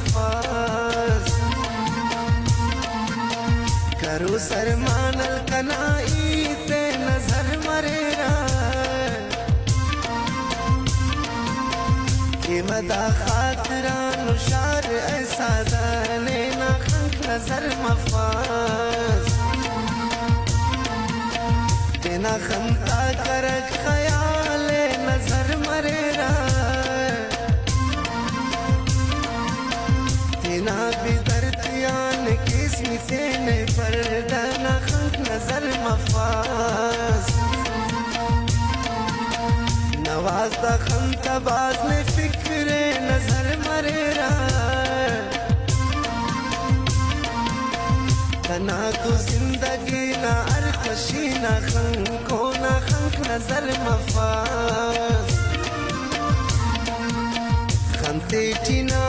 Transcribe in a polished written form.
मफाज करो सरमान कनाई ते नजर मरेरा कि मदा खातरान शार ऐसा दाने ना खंक नजर मफाज तेना खंता करक ख्याल नजर मरेरा तेना बिदरतियान किस्म तेने पर्दना खंक नजर मफाज नवाज़दा खंता बाज ने फिक्रे नजर मरेरा तना तो जिंदगी ना अरखशी ना खंको ना खंक नजर मफाज खंते टीना